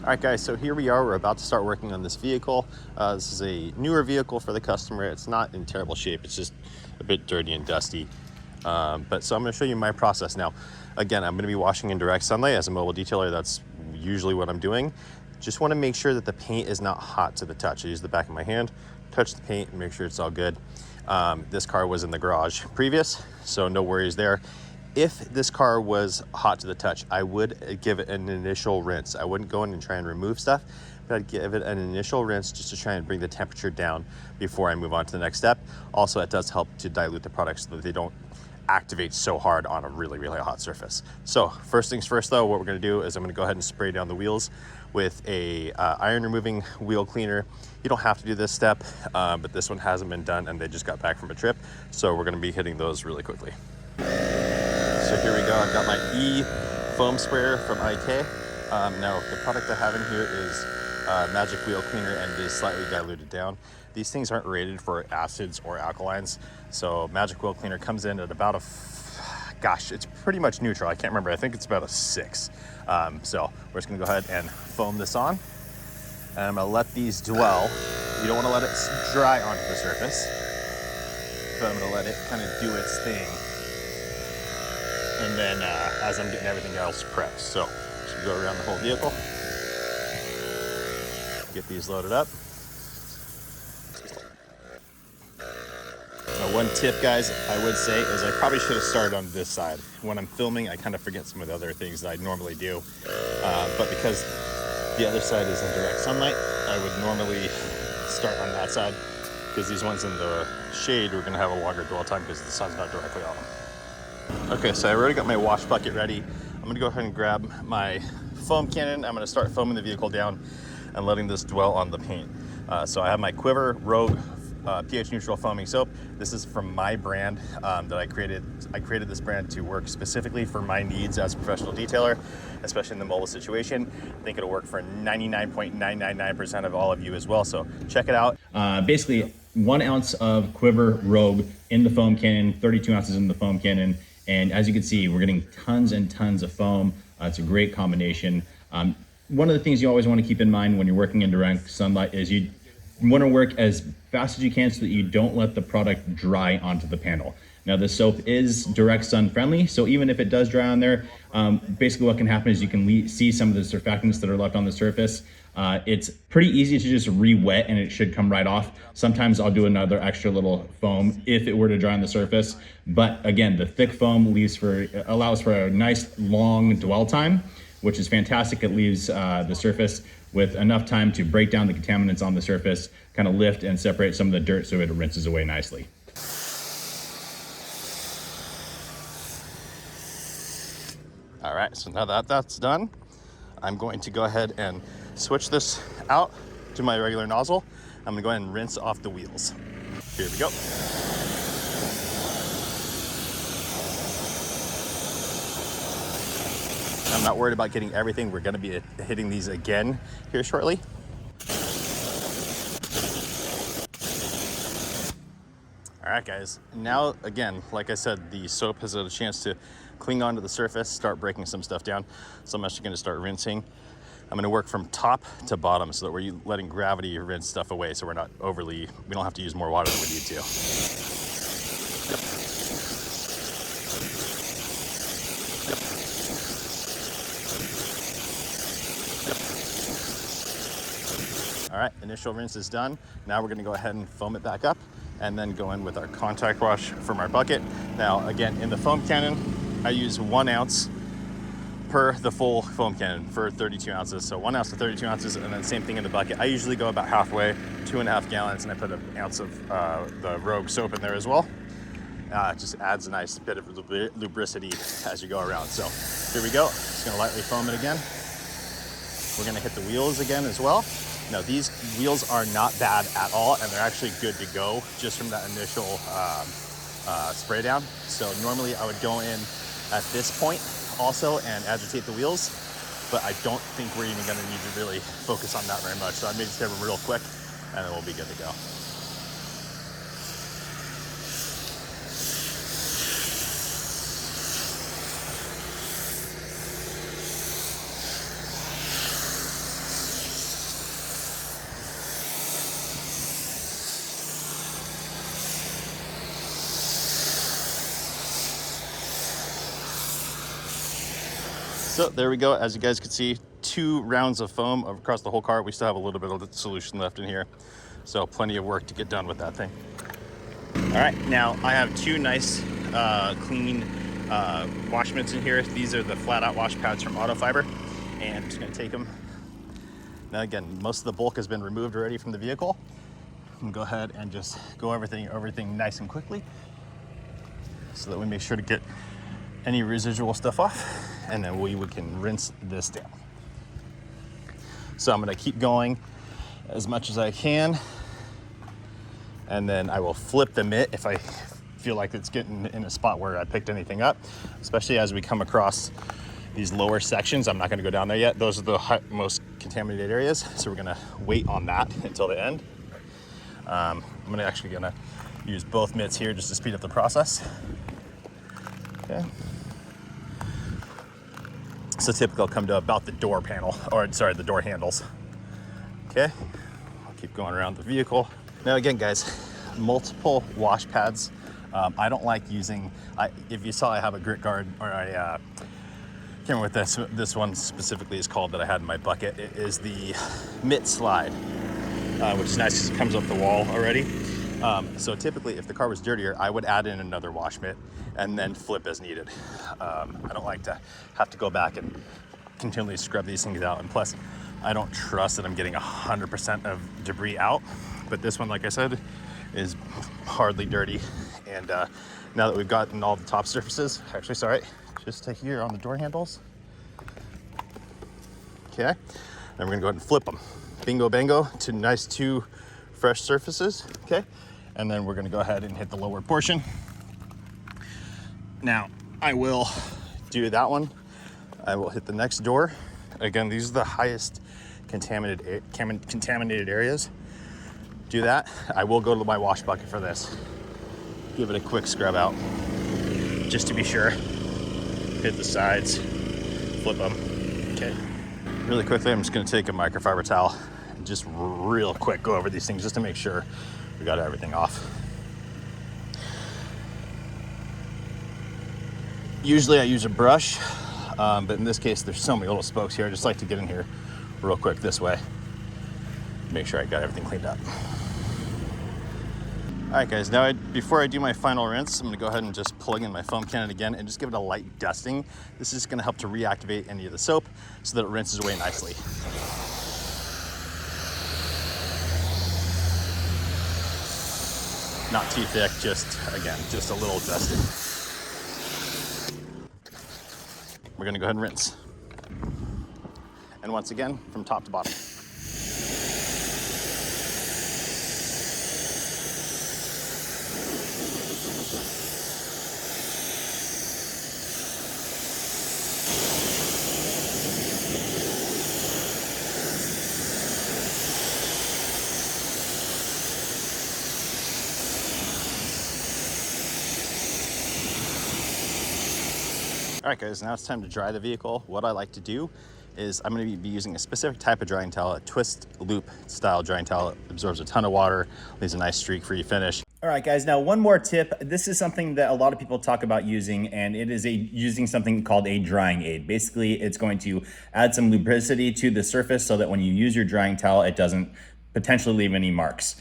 All right, guys, so here we are. We're about to start working on this vehicle. This is a newer vehicle for the customer. It's not in terrible shape. It's just a bit dirty and dusty. But so I'm going to show you my process now. Again, I'm going to be washing in direct sunlight as a mobile detailer. That's usually what I'm doing. Just want to make sure that the paint is not hot to the touch. I use the back of my hand, touch the paint, and make sure it's all good. This car was in the garage previous, so no worries there. If this car was hot to the touch, I would give it an initial rinse. I wouldn't go in and try and remove stuff, but I'd give it an initial rinse just to try and bring the temperature down before I move on to the next step. Also, it does help to dilute the product so that they don't activate so hard on a really, really hot surface. So first things first though, what we're gonna do is I'm gonna go ahead and spray down the wheels with a iron removing wheel cleaner. You don't have to do this step, but this one hasn't been done and they just got back from a trip. So we're gonna be hitting those really quickly. So here we go, I've got my foam sprayer from IK. Now the product I have in here is Magic Wheel Cleaner and it is slightly diluted down. These things aren't rated for acids or alkalines. So Magic Wheel Cleaner comes in at about it's pretty much neutral. I can't remember, I think it's about a 6. So we're just gonna go ahead and foam this on. And I'm gonna let these dwell. You don't wanna let it dry onto the surface, but I'm gonna let it kind of do its thing. And then as I'm getting everything else prepped. So just go around the whole vehicle, get these loaded up. Now, one tip, guys, I would say is I probably should have started on this side. When I'm filming, I kind of forget some of the other things that I normally do. But because the other side is in direct sunlight, I would normally start on that side because these ones in the shade, we're going to have a longer dwell time because the sun's not directly on them. Okay, so I already got my wash bucket ready. I'm gonna go ahead and grab my foam cannon. I'm gonna start foaming the vehicle down and letting this dwell on the paint. So I have my QUIVR Rogue pH neutral foaming soap. This is from my brand that I created. I created this brand to work specifically for my needs as a professional detailer, especially in the mobile situation. I think it'll work for 99.999% of all of you as well. So check it out. Basically 1 ounce of QUIVR Rogue in the foam cannon, 32 ounces in the foam cannon. And as you can see, we're getting tons and tons of foam. It's a great combination. One of the things you always want to keep in mind when you're working in direct sunlight is you want to work as fast as you can so that you don't let the product dry onto the panel. Now the soap is direct sun friendly, so even if it does dry on there, basically what can happen is you can see some of the surfactants that are left on the surface. It's pretty easy to just re-wet and it should come right off. Sometimes I'll do another extra little foam if it were to dry on the surface. But again, the thick foam allows for a nice long dwell time, which is fantastic. It leaves the surface with enough time to break down the contaminants on the surface, kind of lift and separate some of the dirt so it rinses away nicely. All right, so now that that's done, I'm going to go ahead and switch this out to my regular nozzle. I'm gonna go ahead and rinse off the wheels. Here we go. I'm not worried about getting everything. We're gonna be hitting these again here shortly. All right, guys, now again, like I said, the soap has had a chance to cling onto the surface, start breaking some stuff down. So I'm actually gonna start rinsing. I'm gonna work from top to bottom so that we're letting gravity rinse stuff away so we don't have to use more water than we need to. All right, initial rinse is done. Now we're gonna go ahead and foam it back up and then go in with our contact wash from our bucket. Now, again, in the foam cannon, I use 1 ounce per the full foam cannon for 32 ounces. So 1 ounce to 32 ounces, and then same thing in the bucket. I usually go about halfway, 2.5 gallons, and I put 1 ounce of the Rogue soap in there as well. It just adds a nice bit of lubricity as you go around. So here we go, just gonna lightly foam it again. We're gonna hit the wheels again as well. Now these wheels are not bad at all, and they're actually good to go just from that initial spray down. So normally I would go in at this point also and agitate the wheels, but I don't think we're even gonna need to really focus on that very much. So I may just hit them real quick and then we'll be good to go. So there we go. As you guys can see, 2 rounds of foam across the whole car. We still have a little bit of the solution left in here. So plenty of work to get done with that thing. All right, now I have 2 nice clean wash mitts in here. These are the flat out wash pads from Auto Fiber. And I'm just gonna take them. Now again, most of the bulk has been removed already from the vehicle. I'm gonna go ahead and just go everything nice and quickly so that we make sure to get any residual stuff off, and then we can rinse this down. So I'm gonna keep going as much as I can, and then I will flip the mitt if I feel like it's getting in a spot where I picked anything up, especially as we come across these lower sections. I'm not gonna go down there yet. Those are the most contaminated areas, so we're gonna wait on that until the end. I'm actually gonna use both mitts here just to speed up the process. Okay. So typically I'll come to about the door panel, or sorry, the door handles. Okay, I'll keep going around the vehicle. Now again, guys, multiple wash pads. I don't like using, if you saw I have a grit guard, or I can't remember what this one specifically is called that I had in my bucket. It is the mitt slide, which is nice because it comes up the wall already. So typically if the car was dirtier, I would add in another wash mitt and then flip as needed. I don't like to have to go back and continually scrub these things out. And plus, I don't trust that I'm getting 100% of debris out. But this one, like I said, is hardly dirty. And now that we've gotten all the top surfaces, actually, sorry, just to here on the door handles. Okay, then we're gonna go ahead and flip them. Bingo bango, to nice 2 fresh surfaces, okay? And then we're gonna go ahead and hit the lower portion. Now, I will do that one. I will hit the next door. Again, these are the highest contaminated areas. Do that. I will go to my wash bucket for this. Give it a quick scrub out, just to be sure. Hit the sides, flip them, okay. Really quickly, I'm just gonna take a microfiber towel and just real quick go over these things just to make sure we got everything off. Usually I use a brush, but in this case, there's so many little spokes here. I just like to get in here real quick this way. Make sure I got everything cleaned up. All right, guys, now before I do my final rinse, I'm gonna go ahead and just plug in my foam cannon again and just give it a light dusting. This is gonna help to reactivate any of the soap so that it rinses away nicely. Not too thick, just a little dusting. We're gonna go ahead and rinse. And once again, from top to bottom. All right, guys, now it's time to dry the vehicle. What I like to do is I'm gonna be using a specific type of drying towel, a twist loop style drying towel. It absorbs a ton of water, leaves a nice streak-free finish. All right, guys, now one more tip. This is something that a lot of people talk about using, and it is using something called a drying aid. Basically, it's going to add some lubricity to the surface so that when you use your drying towel, it doesn't potentially leave any marks.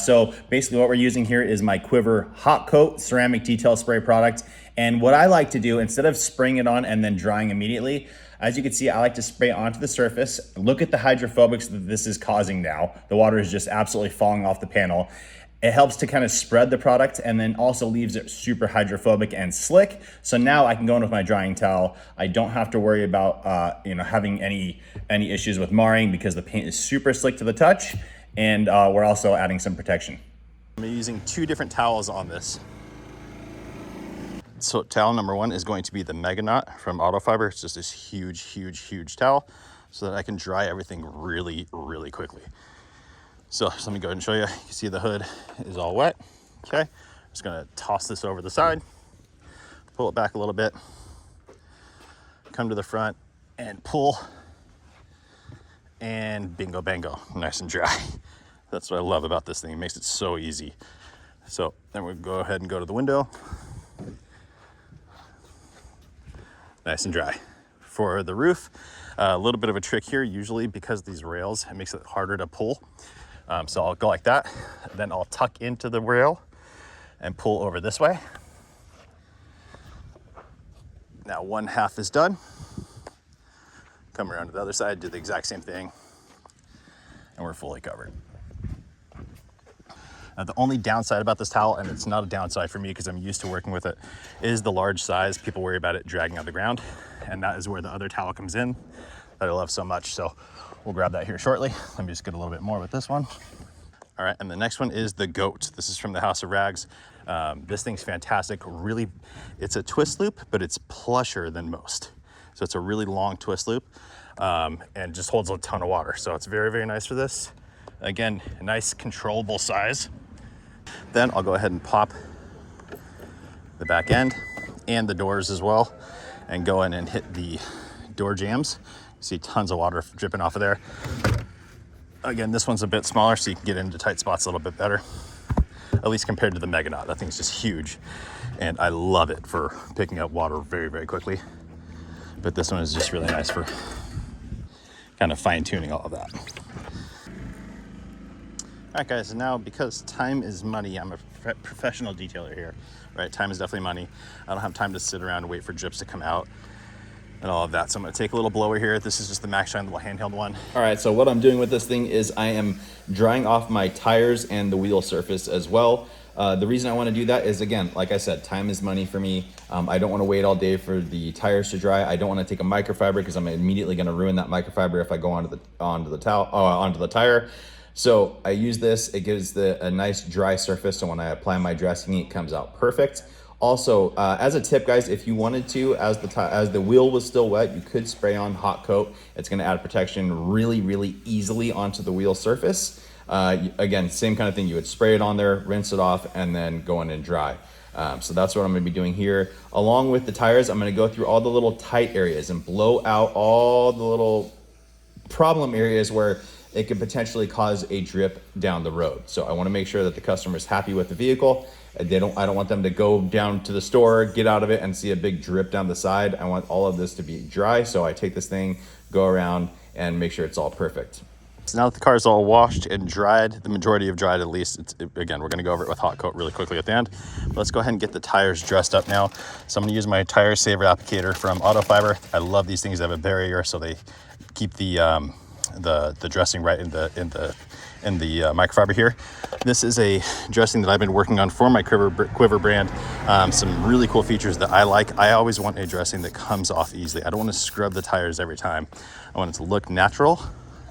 So basically what we're using here is my QUIVR Hot Coat Ceramic Detail Spray product. And what I like to do, instead of spraying it on and then drying immediately, as you can see, I like to spray onto the surface, look at the hydrophobics that this is causing now. The water is just absolutely falling off the panel. It helps to kind of spread the product and then also leaves it super hydrophobic and slick. So now I can go in with my drying towel. I don't have to worry about having any issues with marring because the paint is super slick to the touch, and we're also adding some protection. I'm using 2 different towels on this. So towel number 1 is going to be the Mega Knot from Auto Fiber. It's just this huge, huge, huge towel so that I can dry everything really, really quickly. So let me go ahead and show you. You can see the hood is all wet. Okay, just gonna toss this over the side, pull it back a little bit, come to the front and pull, and bingo bango, nice and dry. That's what I love about this thing. It makes it so easy. So then we'll go ahead and go to the window. Nice and dry. for the roof. A little bit of a trick here, usually because these rails, it makes it harder to pull. So I'll go like that, then I'll tuck into the rail and pull over this way. Now one half is done. Come around to the other side, do the exact same thing, and we're fully covered. Now, the only downside about this towel, and it's not a downside for me because I'm used to working with it, is the large size. People worry about it dragging on the ground, and that is where the other towel comes in that I love so much. So we'll grab that here shortly. Let me just get a little bit more with this one. All right, and the next one is the goat. This is from the House of Rags. This thing's fantastic. Really, it's a twist loop, but it's plusher than most. So it's a really long twist loop and just holds a ton of water. So it's very, very nice for this. Again, a nice controllable size. Then I'll go ahead and pop the back end and the doors as well and go in and hit the door jambs. You see tons of water dripping off of there. Again, this one's a bit smaller, so you can get into tight spots a little bit better, at least compared to the Meganaught. That thing's just huge, and I love it for picking up water very, very quickly. But this one is just really nice for kind of fine-tuning all of that. All right, guys, and now because time is money, I'm a professional detailer here, right? Time is definitely money. I don't have time to sit around and wait for drips to come out and all of that. So I'm gonna take a little blower here. This is just the Max Shine little handheld one. All right, so what I'm doing with this thing is I am drying off my tires and the wheel surface as well. The reason I wanna do that is, again, like I said, time is money for me. I don't wanna wait all day for the tires to dry. I don't wanna take a microfiber because I'm immediately gonna ruin that microfiber if I go onto the tire. So I use this, it gives a nice dry surface. So when I apply my dressing, it comes out perfect. Also, as a tip, guys, if you wanted to, as the wheel was still wet, you could spray on hot coat. It's gonna add protection really, really easily onto the wheel surface. Again, same kind of thing. You would spray it on there, rinse it off, and then go in and dry. So that's what I'm gonna be doing here. Along with the tires, I'm gonna go through all the little tight areas and blow out all the little problem areas where it could potentially cause a drip down the road. So I wanna make sure that the customer is happy with the vehicle. I don't want them to go down to the store, get out of it, and see a big drip down the side. I want all of this to be dry. So I take this thing, go around, and make sure it's all perfect. So now that the car is all washed and dried, the majority of dried at least, again, we're gonna go over it with hot coat really quickly at the end. But let's go ahead and get the tires dressed up now. So I'm gonna use my tire saver applicator from Auto Fiber. I love these things. They have a barrier, so they keep the dressing right in the microfiber here. This is a dressing that I've been working on for my QUIVR brand. Some really cool features that I like. I always want a dressing that comes off easily. I don't want to scrub the tires every time. I want it to look natural,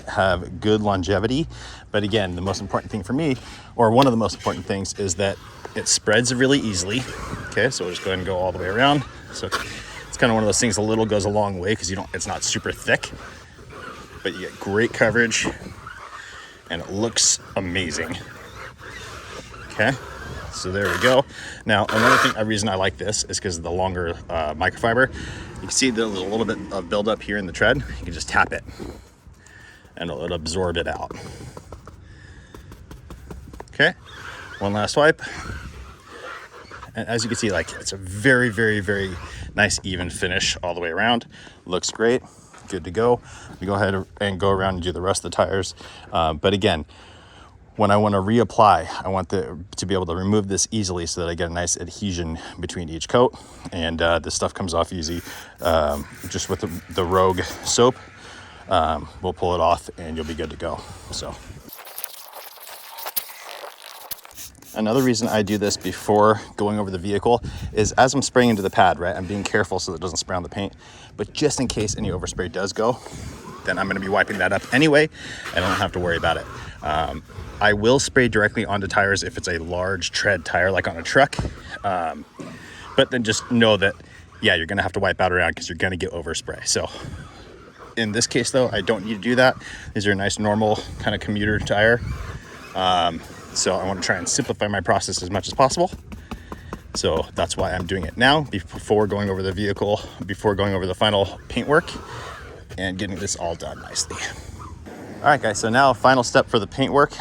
have good longevity. But again, the most important thing for me, or one of the most important things, is that it spreads really easily. Okay, so we'll just go ahead and go all the way around. So it's kind of one of those things, a little goes a long way because it's not super thick, but you get great coverage and it looks amazing. Okay, so there we go. Now, another reason I like this is because of the longer microfiber. You can see there's a little bit of buildup here in the tread. You can just tap it and it'll absorb it out. Okay, one last wipe. And as you can see, it's a very, very, very nice even finish all the way around. Looks great. Good to go. We go ahead and go around and do the rest of the tires. But again, when I want to reapply, I want to be able to remove this easily so that I get a nice adhesion between each coat. And this stuff comes off easy. Just with the Rogue soap, we'll pull it off and you'll be good to go. So another reason I do this before going over the vehicle is as I'm spraying into the pad, right? I'm being careful so that it doesn't spray on the paint. But just in case any overspray does go, then I'm gonna be wiping that up anyway. I don't have to worry about it. I will spray directly onto tires if it's a large tread tire, like on a truck. But then just know that, yeah, you're gonna have to wipe out around because you're gonna get overspray. So in this case though, I don't need to do that. These are a nice normal kind of commuter tire. So I want to try and simplify my process as much as possible. So that's why I'm doing it now before going over the vehicle, before going over the final paint work and getting this all done nicely. All right, guys, so now final step for the paint work.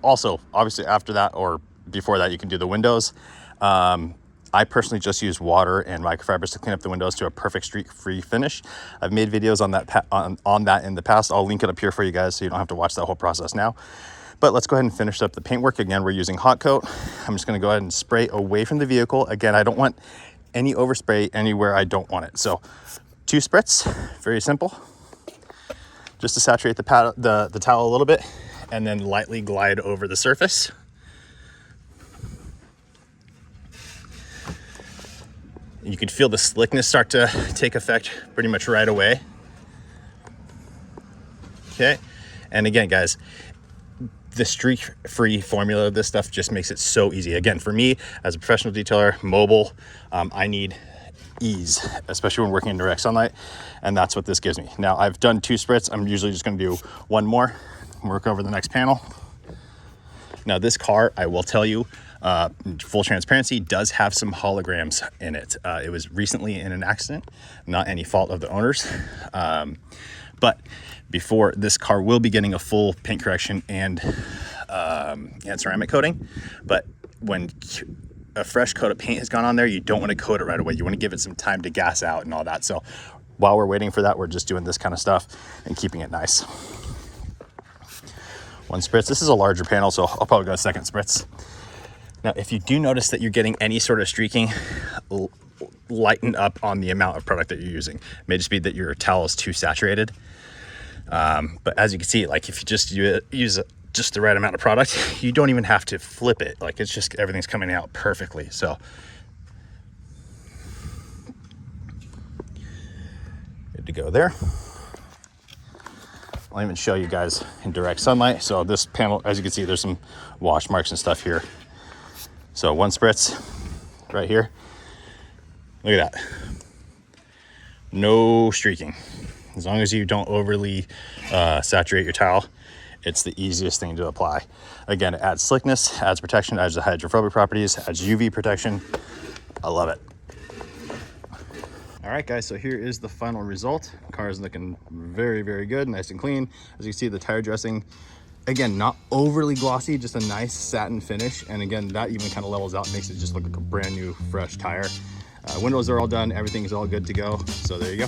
Also, obviously after that or before that, you can do the windows. I personally just use water and microfibers to clean up the windows to a perfect streak-free finish. I've made videos on that on that in the past. I'll link it up here for you guys so you don't have to watch that whole process now. But let's go ahead and finish up the paintwork. Again, we're using hot coat. I'm just gonna go ahead and spray away from the vehicle. Again, I don't want any overspray anywhere I don't want it. So 2 spritz, very simple. Just to saturate the towel a little bit and then lightly glide over the surface. You can feel the slickness start to take effect pretty much right away. Okay, and again, guys, the streak-free formula of this stuff just makes it so easy. Again, for me, as a professional detailer, mobile, I need ease, especially when working in direct sunlight, and that's what this gives me. Now, I've done 2 spritz. I'm usually just gonna do 1 more, work over the next panel. Now, this car, I will tell you, full transparency, does have some holograms in it. It was recently in an accident, not any fault of the owners. But before, this car will be getting a full paint correction and ceramic coating. But when a fresh coat of paint has gone on there, you don't want to coat it right away. You want to give it some time to gas out and all that. So while we're waiting for that, we're just doing this kind of stuff and keeping it nice. 1 spritz. This is a larger panel, so I'll probably go a 2nd spritz. Now, if you do notice that you're getting any sort of streaking, lighten up on the amount of product that you're using. It may just be that your towel is too saturated. But as you can see, like if you just use just the right amount of product, you don't even have to flip it. Like it's just, everything's coming out perfectly. So good to go there. I'll even show you guys in direct sunlight. So this panel, as you can see, there's some wash marks and stuff here. So 1 spritz right here. Look at that. No streaking. As long as you don't overly saturate your towel, it's the easiest thing to apply. Again, it adds slickness, adds protection, adds the hydrophobic properties, adds UV protection. I love it. All right, guys, so here is the final result. Car is looking very, very good, nice and clean. As you can see, the tire dressing, again, not overly glossy, just a nice satin finish. And again, that even kind of levels out, makes it just look like a brand new, fresh tire. Windows are all done, everything is all good to go. So there you go.